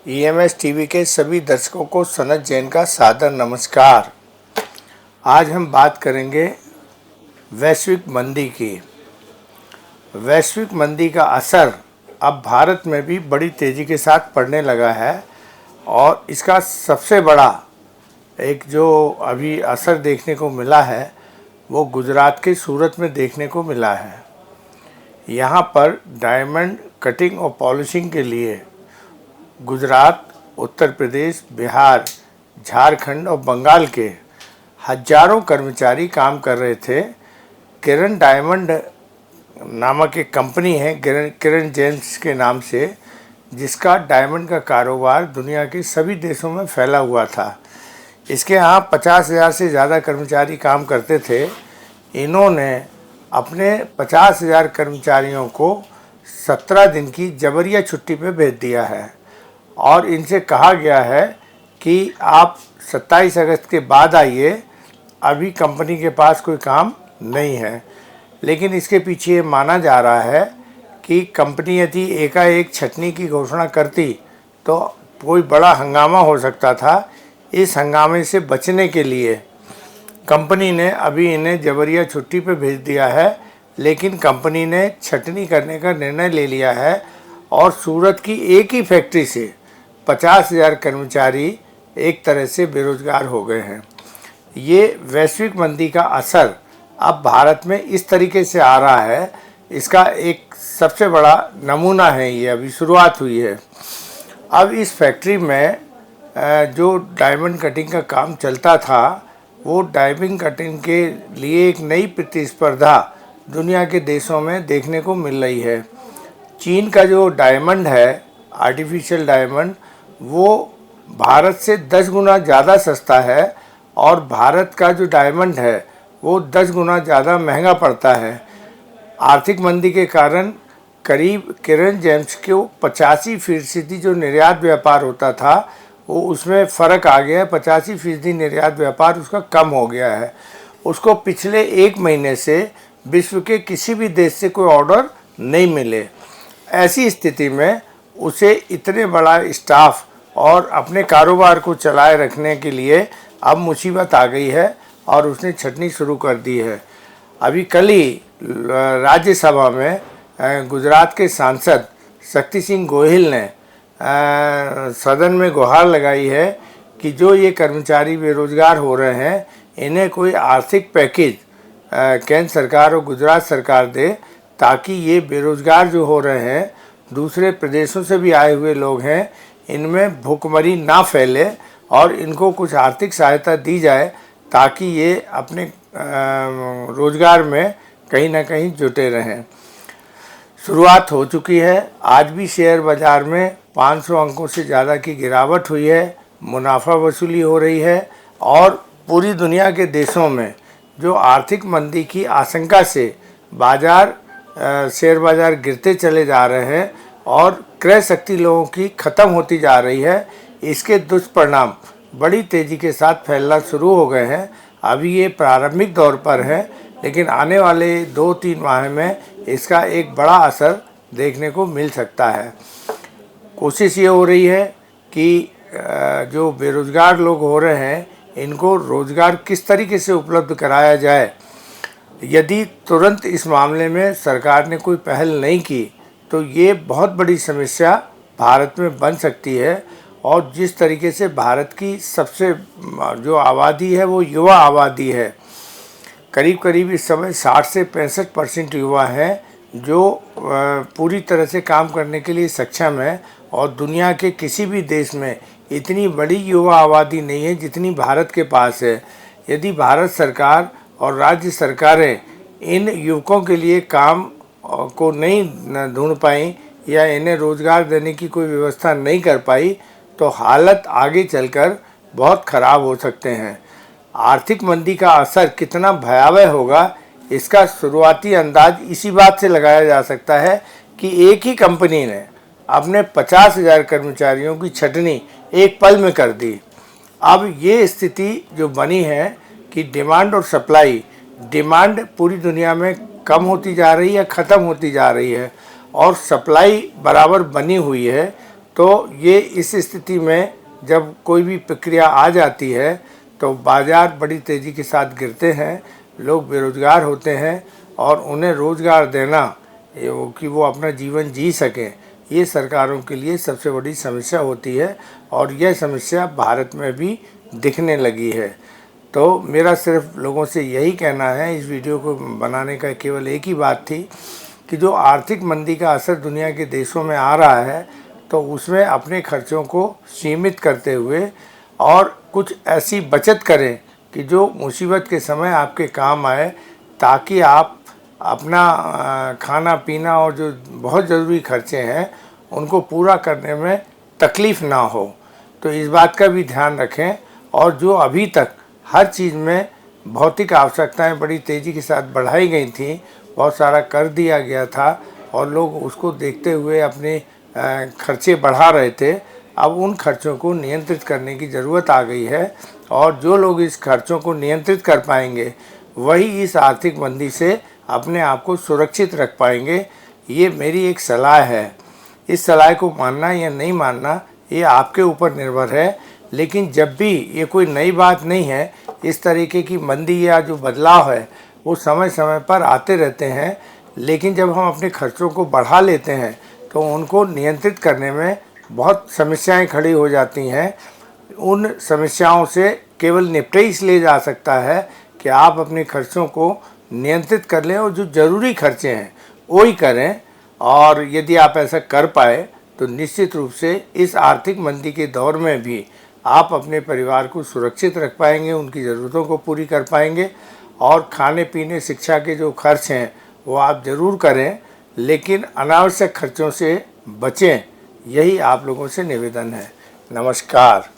EMS TV के सभी दर्शकों को सनत जैन का सादर नमस्कार। आज हम बात करेंगे वैश्विक मंदी की। वैश्विक मंदी का असर अब भारत में भी बड़ी तेज़ी के साथ पड़ने लगा है और इसका सबसे बड़ा एक जो अभी असर देखने को मिला है वो गुजरात के सूरत में देखने को मिला है। यहाँ पर डायमंड कटिंग और पॉलिशिंग के लिए गुजरात, उत्तर प्रदेश, बिहार, झारखंड और बंगाल के हजारों कर्मचारी काम कर रहे थे। किरण डायमंड नामक एक कंपनी है, किरण जेम्स के नाम से, जिसका डायमंड का कारोबार दुनिया के सभी देशों में फैला हुआ था। इसके यहाँ 50,000 से ज़्यादा कर्मचारी काम करते थे। इन्होंने अपने 50,000 कर्मचारियों को 17 दिन की जबरिया छुट्टी पे भेज दिया है और इनसे कहा गया है कि आप 27 अगस्त के बाद आइए, अभी कंपनी के पास कोई काम नहीं है। लेकिन इसके पीछे माना जा रहा है कि कंपनी यदि एकाएक छटनी की घोषणा करती तो कोई बड़ा हंगामा हो सकता था। इस हंगामे से बचने के लिए कंपनी ने अभी इन्हें जबरिया छुट्टी पे भेज दिया है, लेकिन कंपनी ने छटनी करने का निर्णय ले लिया है और सूरत की एक ही फैक्ट्री से 50,000 कर्मचारी एक तरह से बेरोजगार हो गए हैं। ये वैश्विक मंदी का असर अब भारत में इस तरीके से आ रहा है। इसका एक सबसे बड़ा नमूना है, ये अभी शुरुआत हुई है। अब इस फैक्ट्री में जो डायमंड कटिंग का काम चलता था, वो डायमंड कटिंग के लिए एक नई प्रतिस्पर्धा दुनिया के देशों में देखने को मिल रही है। चीन का जो डायमंड है, आर्टिफिशियल डायमंड, वो भारत से 10 गुना ज़्यादा सस्ता है और भारत का जो डायमंड है वो 10 गुना ज़्यादा महंगा पड़ता है। आर्थिक मंदी के कारण करीब किरण जेम्स को 85% जो निर्यात व्यापार होता था वो उसमें फ़र्क आ गया है। 85% निर्यात व्यापार उसका कम हो गया है। उसको पिछले एक महीने से विश्व के किसी भी देश से कोई ऑर्डर नहीं मिले। ऐसी स्थिति में उसे इतने बड़ा स्टाफ और अपने कारोबार को चलाए रखने के लिए अब मुसीबत आ गई है और उसने छटनी शुरू कर दी है। अभी कल ही राज्यसभा में गुजरात के सांसद शक्ति सिंह गोहिल ने सदन में गुहार लगाई है कि जो ये कर्मचारी बेरोजगार हो रहे हैं, इन्हें कोई आर्थिक पैकेज केंद्र सरकार और गुजरात सरकार दे, ताकि ये बेरोजगार जो हो रहे हैं, दूसरे प्रदेशों से भी आए हुए लोग हैं, इनमें भूखमरी ना फैले और इनको कुछ आर्थिक सहायता दी जाए ताकि ये अपने रोजगार में कहीं ना कहीं जुटे रहें। शुरुआत हो चुकी है। आज भी शेयर बाज़ार में 500 अंकों से ज़्यादा की गिरावट हुई है, मुनाफा वसूली हो रही है और पूरी दुनिया के देशों में जो आर्थिक मंदी की आशंका से शेयर बाज़ार गिरते चले जा रहे हैं और क्रय शक्ति लोगों की ख़त्म होती जा रही है, इसके दुष्परिणाम बड़ी तेज़ी के साथ फैलना शुरू हो गए हैं। अभी ये प्रारंभिक दौर पर है, लेकिन आने वाले 2-3 माह में इसका एक बड़ा असर देखने को मिल सकता है। कोशिश ये हो रही है कि जो बेरोज़गार लोग हो रहे हैं, इनको रोज़गार किस तरीके से उपलब्ध कराया जाए। यदि तुरंत इस मामले में सरकार ने कोई पहल नहीं की तो ये बहुत बड़ी समस्या भारत में बन सकती है। और जिस तरीके से भारत की सबसे जो आबादी है वो युवा आबादी है, करीब करीब इस समय 60 से 65% युवा हैं जो पूरी तरह से काम करने के लिए सक्षम है और दुनिया के किसी भी देश में इतनी बड़ी युवा आबादी नहीं है जितनी भारत के पास है। यदि भारत सरकार और राज्य सरकारें इन युवकों के लिए काम को नहीं ढूंढ पाई या इन्हें रोज़गार देने की कोई व्यवस्था नहीं कर पाई तो हालत आगे चलकर बहुत ख़राब हो सकते हैं। आर्थिक मंदी का असर कितना भयावह होगा, इसका शुरुआती अंदाज इसी बात से लगाया जा सकता है कि एक ही कंपनी ने अपने 50,000 कर्मचारियों की छटनी एक पल में कर दी। अब ये स्थिति जो बनी है कि डिमांड और सप्लाई, डिमांड पूरी दुनिया में कम होती जा रही है, ख़त्म होती जा रही है और सप्लाई बराबर बनी हुई है, तो ये इस स्थिति में जब कोई भी प्रक्रिया आ जाती है तो बाज़ार बड़ी तेज़ी के साथ गिरते हैं, लोग बेरोज़गार होते हैं और उन्हें रोज़गार देना कि वो अपना जीवन जी सकें, ये सरकारों के लिए सबसे बड़ी समस्या होती है और यह समस्या भारत में भी दिखने लगी है। तो मेरा सिर्फ लोगों से यही कहना है, इस वीडियो को बनाने का केवल एक ही बात थी कि जो आर्थिक मंदी का असर दुनिया के देशों में आ रहा है तो उसमें अपने खर्चों को सीमित करते हुए और कुछ ऐसी बचत करें कि जो मुसीबत के समय आपके काम आए, ताकि आप अपना खाना पीना और जो बहुत ज़रूरी खर्चे हैं उनको पूरा करने में तकलीफ़ ना हो। तो इस बात का भी ध्यान रखें। और जो अभी तक हर चीज़ में भौतिक आवश्यकताएं बड़ी तेज़ी के साथ बढ़ाई गई थी, बहुत सारा कर दिया गया था और लोग उसको देखते हुए अपने खर्चे बढ़ा रहे थे, अब उन खर्चों को नियंत्रित करने की ज़रूरत आ गई है। और जो लोग इस खर्चों को नियंत्रित कर पाएंगे वही इस आर्थिक मंदी से अपने आप को सुरक्षित रख पाएंगे। ये मेरी एक सलाह है। इस सलाह को मानना या नहीं मानना ये आपके ऊपर निर्भर है, लेकिन जब भी ये कोई नई बात नहीं है, इस तरीके की मंदी या जो बदलाव है वो समय समय पर आते रहते हैं। लेकिन जब हम अपने खर्चों को बढ़ा लेते हैं तो उनको नियंत्रित करने में बहुत समस्याएं खड़ी हो जाती हैं। उन समस्याओं से केवल निपटे इसलिए जा सकता है कि आप अपने खर्चों को नियंत्रित कर लें और जो ज़रूरी खर्चे हैं वही करें। और यदि आप ऐसा कर पाए तो निश्चित रूप से इस आर्थिक मंदी के दौर में भी आप अपने परिवार को सुरक्षित रख पाएंगे, उनकी ज़रूरतों को पूरी कर पाएंगे। और खाने पीने शिक्षा के जो खर्च हैं वो आप ज़रूर करें, लेकिन अनावश्यक खर्चों से बचें, यही आप लोगों से निवेदन है। नमस्कार।